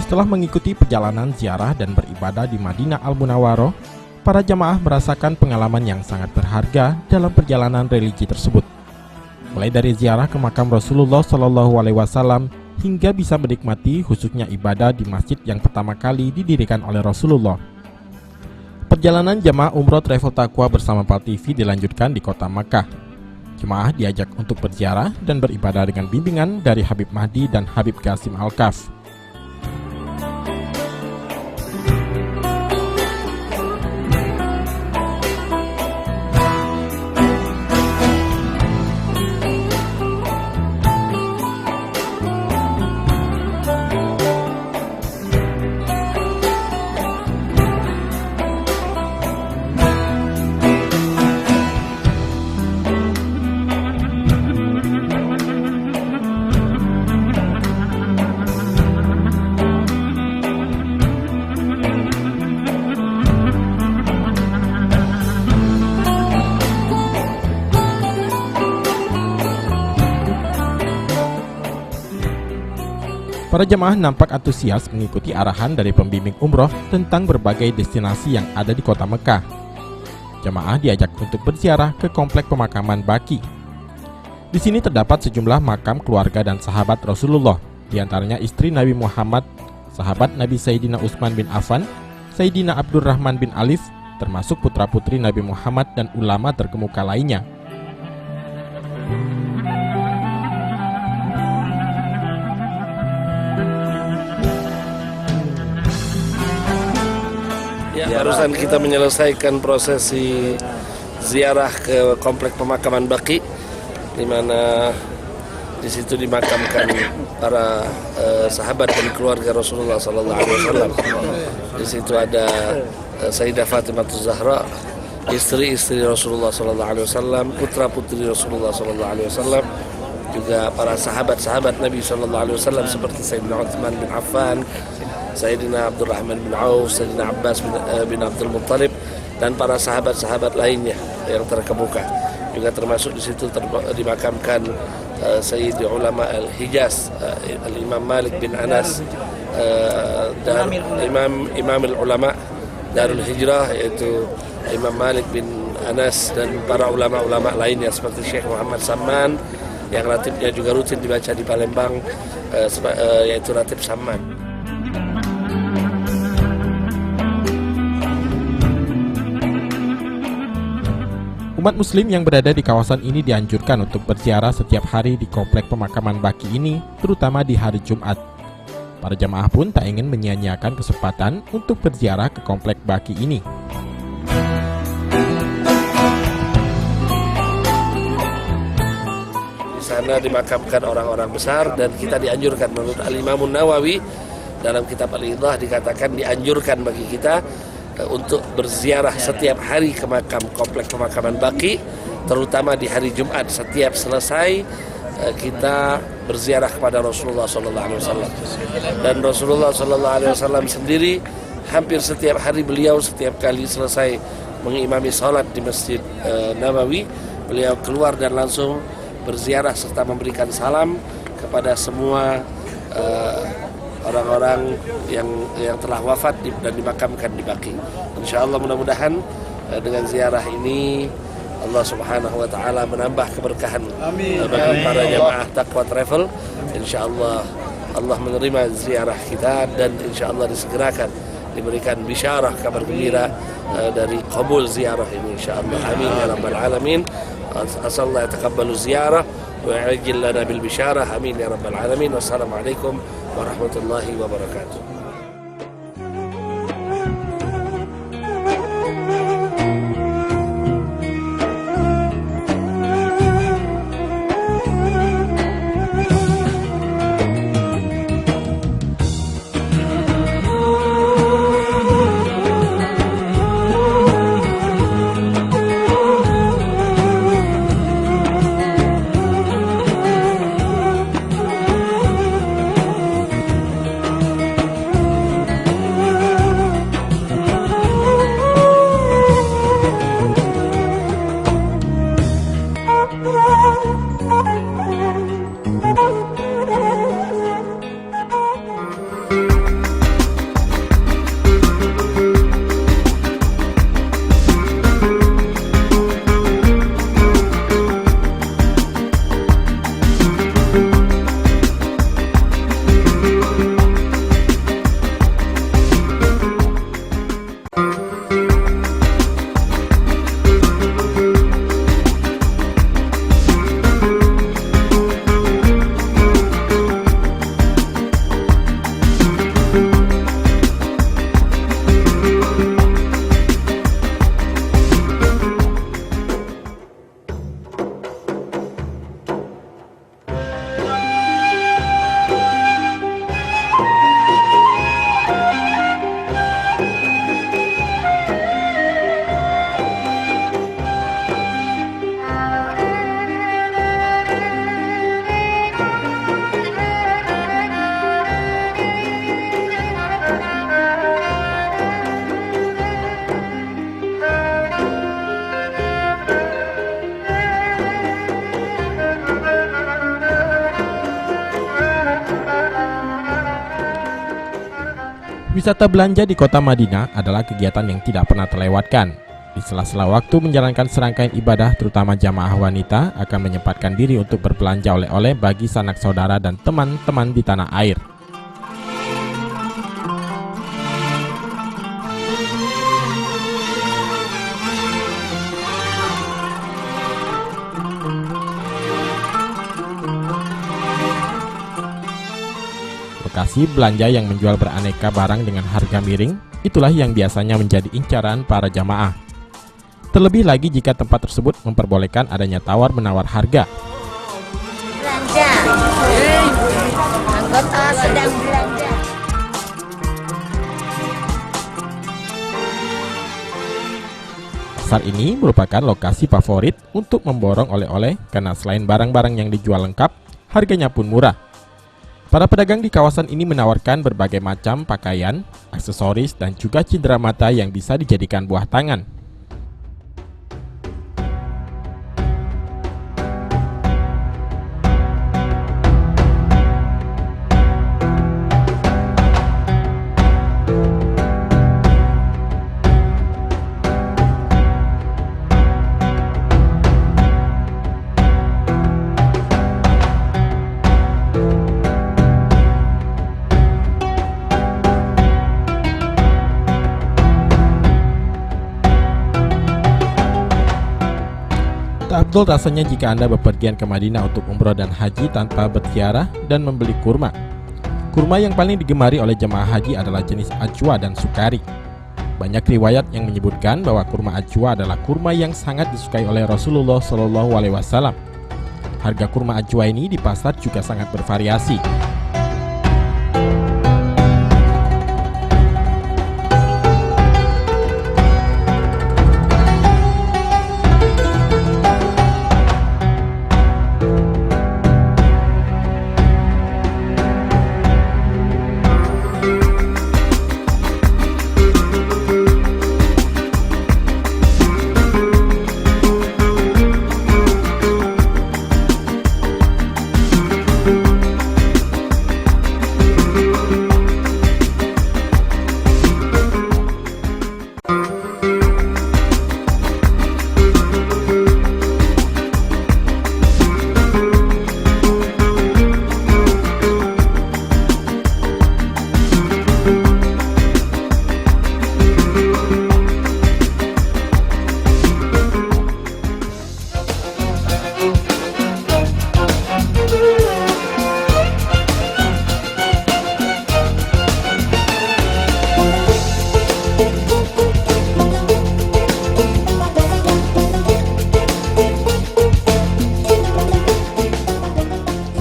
Setelah mengikuti perjalanan ziarah dan beribadah di Madinah Al-Munawwaroh, para jamaah merasakan pengalaman yang sangat berharga dalam perjalanan religi tersebut. Mulai dari ziarah ke makam Rasulullah SAW hingga bisa menikmati khususnya ibadah di masjid yang pertama kali didirikan oleh Rasulullah. Perjalanan jamaah umroh Travel Taqwa bersama PAL TV dilanjutkan di kota Makkah. Jemaah diajak untuk berziarah dan beribadah dengan bimbingan dari Habib Mahdi dan Habib Qasim Al-Kaf. Para jemaah nampak antusias mengikuti arahan dari pembimbing umroh tentang berbagai destinasi yang ada di kota Mekah. Jemaah diajak untuk berziarah ke komplek pemakaman Baqi. Di sini terdapat sejumlah makam keluarga dan sahabat Rasulullah, di antaranya istri Nabi Muhammad, sahabat Nabi Sayyidina Utsman bin Affan, Sayyidina Abdurrahman bin Auf, termasuk putra-putri Nabi Muhammad dan ulama terkemuka lainnya. Ya, barusan kita menyelesaikan prosesi ziarah ke komplek pemakaman Baqi, di mana di situ dimakamkan para sahabat dan keluarga Rasulullah SAW. Di situ ada Sayyidah Fatimah Zahra, istri-istri Rasulullah SAW, putra-putri Rasulullah SAW, juga para sahabat-sahabat Nabi SAW seperti Sayyidina Utsman bin Affan, Sayyidina Abdurrahman bin Auf, Sayyidina Abbas bin Abdul Muttalib, dan para sahabat-sahabat lainnya yang terkemuka. Juga termasuk di situ dimakamkan Sayyidi Ulama Al-Hijaz, Al-Imam Malik bin Anas, dan Imam Al-Ulama Darul Hijrah, yaitu Imam Malik bin Anas, dan para ulama-ulama lainnya seperti Syekh Muhammad Samman, yang ratibnya juga rutin dibaca di Palembang, yaitu ratib Samman. Umat muslim yang berada di kawasan ini dianjurkan untuk berziarah setiap hari di komplek pemakaman Baqi ini, terutama di hari Jumat. Para jamaah pun tak ingin menyia-nyiakan kesempatan untuk berziarah ke komplek Baqi ini. Di sana dimakamkan orang-orang besar, dan kita dianjurkan menurut Al-Imam Nawawi dalam kitab Al-Idah dikatakan dianjurkan bagi kita untuk berziarah setiap hari ke makam komplek pemakaman Baqi, terutama di hari Jumat. Setiap selesai kita berziarah kepada Rasulullah SAW. Dan Rasulullah SAW sendiri hampir setiap hari beliau setiap kali selesai mengimami salat di Masjid Nabawi, beliau keluar dan langsung berziarah serta memberikan salam kepada semua orang-orang yang telah wafat dan dimakamkan di Baqi. Insyaallah mudah-mudahan dengan ziarah ini Allah Subhanahu wa taala menambah keberkahan bagi para jamaah Taqwa Travel. Insyaallah Allah menerima ziarah kita, dan insyaallah disegerakan diberikan bisyarah, kabar gembira dari qabul ziarah ini insyaallah. Amin ya rabbal alamin. Asallahu yataqabbalu ziarah wa ya'jil lana bil bisyarah. Amin ya rabbal alamin. Wassalamualaikum warahmatullahi wabarakatuh. Wisata belanja di kota Madinah adalah kegiatan yang tidak pernah terlewatkan. Di sela-sela waktu menjalankan serangkaian ibadah, terutama jamaah wanita akan menyempatkan diri untuk berbelanja oleh-oleh bagi sanak saudara dan teman-teman di tanah air. Lokasi belanja yang menjual beraneka barang dengan harga miring, itulah yang biasanya menjadi incaran para jamaah. Terlebih lagi jika tempat tersebut memperbolehkan adanya tawar-menawar harga. Belanja, anggota sedang belanja. Pasar ini merupakan lokasi favorit untuk memborong oleh-oleh karena selain barang-barang yang dijual lengkap, harganya pun murah. Para pedagang di kawasan ini menawarkan berbagai macam pakaian, aksesoris, dan juga cindera mata yang bisa dijadikan buah tangan. Tak afdol rasanya jika Anda bepergian ke Madinah untuk umroh dan haji tanpa berziarah dan membeli kurma. Kurma yang paling digemari oleh jemaah haji adalah jenis ajwa dan sukari. Banyak riwayat yang menyebutkan bahwa kurma ajwa adalah kurma yang sangat disukai oleh Rasulullah SAW. Harga kurma ajwa ini di pasar juga sangat bervariasi.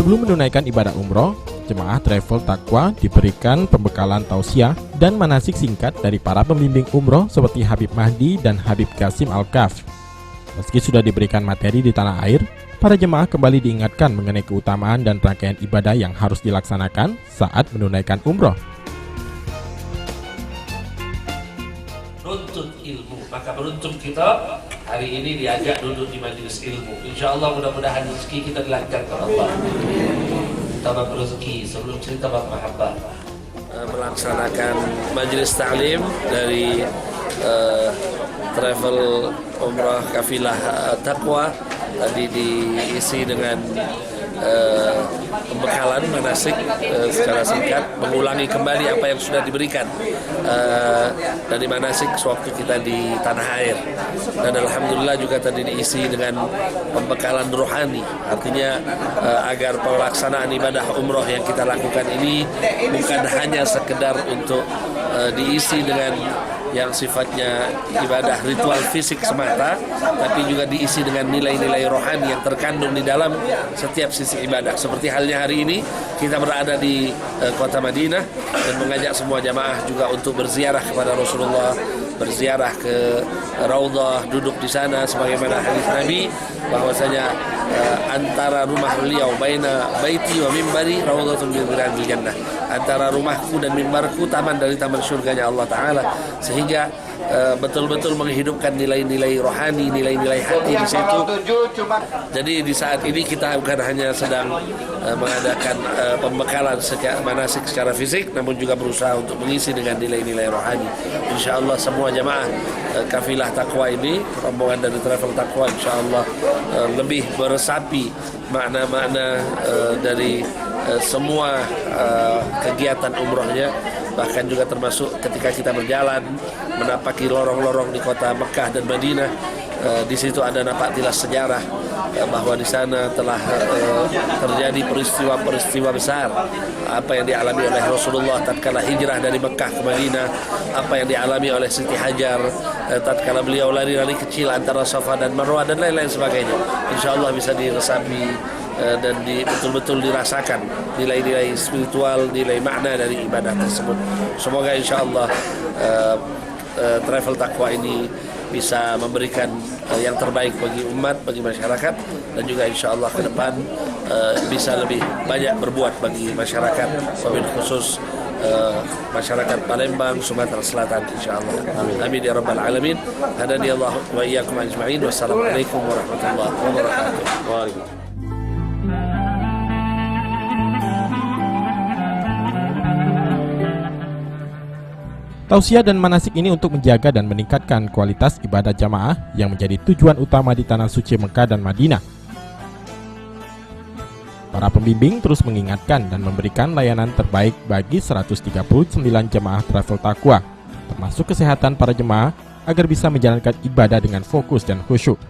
Sebelum menunaikan ibadah umroh, jemaah travel Taqwa diberikan pembekalan tausiah dan manasik singkat dari para pembimbing umroh seperti Habib Mahdi dan Habib Qasim Al-Kaf. Meski sudah diberikan materi di tanah air, para jemaah kembali diingatkan mengenai keutamaan dan rangkaian ibadah yang harus dilaksanakan saat menunaikan umroh. Nuntut ilmu, maka beruntung kita hari ini diajak duduk di majelis ilmu. Insya Allah mudah-mudahan rezeki kita dilancarkan Allah. Tambah rezeki sebelum cerita bab mahabbah. Melaksanakan majelis ta'lim dari travel umrah kafilah Taqwa tadi diisi dengan pembekalan manasik secara singkat, mengulangi kembali apa yang sudah diberikan dari manasik sewaktu kita di tanah air, dan alhamdulillah juga tadi diisi dengan pembekalan rohani, artinya agar pelaksanaan ibadah umroh yang kita lakukan ini bukan hanya sekedar untuk diisi dengan yang sifatnya ibadah ritual fisik semata, tapi juga diisi dengan nilai-nilai rohani yang terkandung di dalam setiap sisi ibadah. Seperti halnya hari ini kita berada di kota Madinah dan mengajak semua jamaah juga untuk berziarah kepada Rasulullah, berziarah ke Raudhah, duduk di sana sebagaimana hadis Nabi bahwasanya antara rumah beliau baina baiti wa mimbari raudhatun min riyadil jannah, antara rumahku dan mimbarku taman dari taman surganya Allah Ta'ala, sehingga betul-betul menghidupkan nilai-nilai rohani, nilai-nilai hati di situ. Jadi di saat ini kita bukan hanya sedang mengadakan pembekalan manasik secara fisik, namun juga berusaha untuk mengisi dengan nilai-nilai rohani. Insya Allah semua jamaah kafilah takwa ini, rombongan dari travel takwa, insya Allah lebih meresapi makna-makna dari semua kegiatan umrohnya, bahkan juga termasuk ketika kita berjalan menapaki lorong-lorong di kota Mekah dan Madinah. Di situ ada nampak tilas sejarah bahwa di sana telah terjadi peristiwa-peristiwa besar, apa yang dialami oleh Rasulullah tatkala hijrah dari Mekah ke Madinah, apa yang dialami oleh Siti Hajar tatkala beliau lari-lari kecil antara Safa dan Marwah, dan lain-lain sebagainya. Insya Allah bisa diresapi dan betul-betul dirasakan nilai-nilai spiritual, nilai makna dari ibadah tersebut. Semoga insya Allah travel takwa ini bisa memberikan yang terbaik bagi umat, bagi masyarakat, dan juga insya Allah ke depan bisa lebih banyak berbuat bagi masyarakat, wabil khusus masyarakat Palembang, Sumatera Selatan, insya Allah. Amin ya rabbal alamin. Hadani Allah wa iyyakum ajma'in. Wassalamualaikum warahmatullahi wabarakatuh. Tausiah dan manasik ini untuk menjaga dan meningkatkan kualitas ibadah jamaah yang menjadi tujuan utama di tanah suci Mekah dan Madinah. Para pembimbing terus mengingatkan dan memberikan layanan terbaik bagi 139 jemaah travel takwa, termasuk kesehatan para jemaah agar bisa menjalankan ibadah dengan fokus dan khusyuk.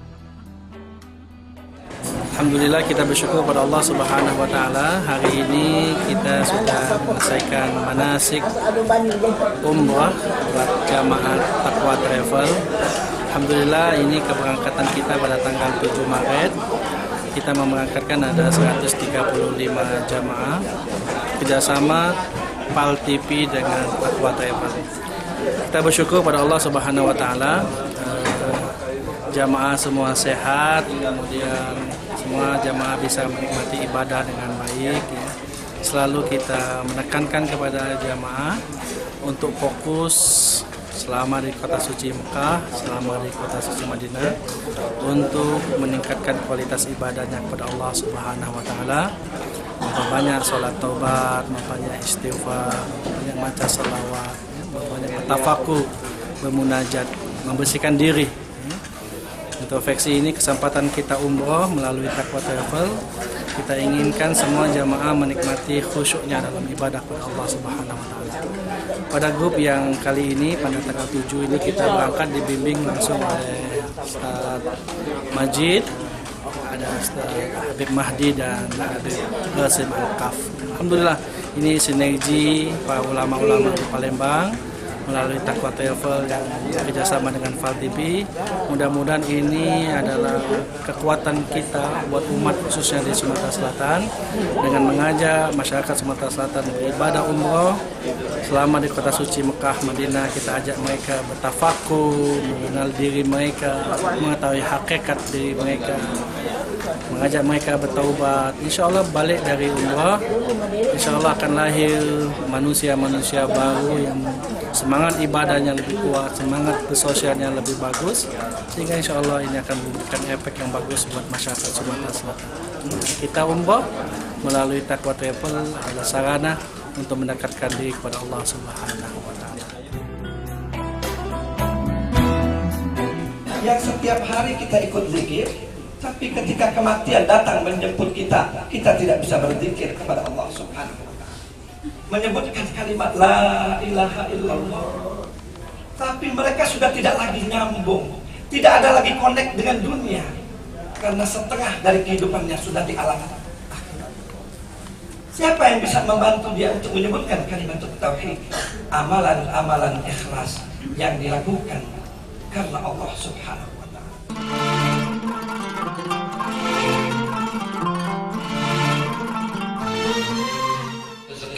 Alhamdulillah, kita bersyukur pada Allah Subhanahu wa taala. Hari ini kita sudah menyelesaikan manasik umrah buat jamaah Takwa Travel. Alhamdulillah, ini keberangkatan kita pada tanggal 7 Maret. Kita memberangkatkan ada 135 jamaah kerjasama PAL TV dengan Takwa Travel. Kita bersyukur pada Allah Subhanahu wa taala, jamaah semua sehat, kemudian semua jamaah bisa menikmati ibadah dengan baik, ya. Selalu kita menekankan kepada jamaah untuk fokus selama di kota suci Mekah, selama di kota suci Madinah, untuk meningkatkan kualitas ibadahnya kepada Allah Subhanahu wa taala, memperbanyak sholat taubat, memperbanyak istighfar, memperbanyak baca salawat, memperbanyak tafakur, bermunajat, membersihkan diri. Untuk veksi ini kesempatan kita umroh melalui Takwa Travel. Kita inginkan semua jamaah menikmati khusyuknya dalam ibadah kepada Allah Subhanahu wa taala. Pada grup yang kali ini pada tanggal 7 ini kita berangkat dibimbing langsung oleh Ustaz Majid, ada Ustaz Habib Mahdi dan Habib Qasim Al-Kaf. Alhamdulillah, ini sinergi para ulama-ulama di Palembang melalui Takwa Travel yang bekerjasama dengan PAL TV. Mudah-mudahan ini adalah kekuatan kita buat umat khususnya di Sumatera Selatan, dengan mengajak masyarakat Sumatera Selatan beribadah umroh selama di kota suci Mekah Madinah. Kita ajak mereka bertafakur, mengenal diri mereka, mengetahui hakikat diri mereka, mengajak mereka bertaubat. Insya Allah balik dari umrah, insya Allah akan lahir manusia-manusia baru yang semangat ibadahnya lebih kuat, semangat bersosialnya lebih bagus, sehingga insya Allah ini akan memberikan efek yang bagus buat masyarakat Sumatera Selatan. Kita umrah melalui Takwa Travel adalah sarana untuk mendekatkan diri kepada Allah Subhanahu wa taala. Yang setiap hari kita ikut zikir, tapi ketika kematian datang menjemput kita, kita tidak bisa berzikir kepada Allah Subhanahu wa taala, menyebutkan kalimat la ilaha illallah. Tapi mereka sudah tidak lagi nyambung, tidak ada lagi connect dengan dunia, karena setengah dari kehidupannya sudah di alam akhirat. Siapa yang bisa membantu dia untuk menyebutkan kalimat tauhid, amalan-amalan ikhlas yang dilakukan karena Allah Subhanahu wa taala.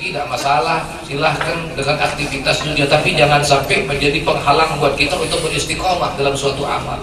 Tidak masalah, silahkan dengan aktivitas dunia, tapi jangan sampai menjadi penghalang buat kita untuk beristiqomah dalam suatu amal.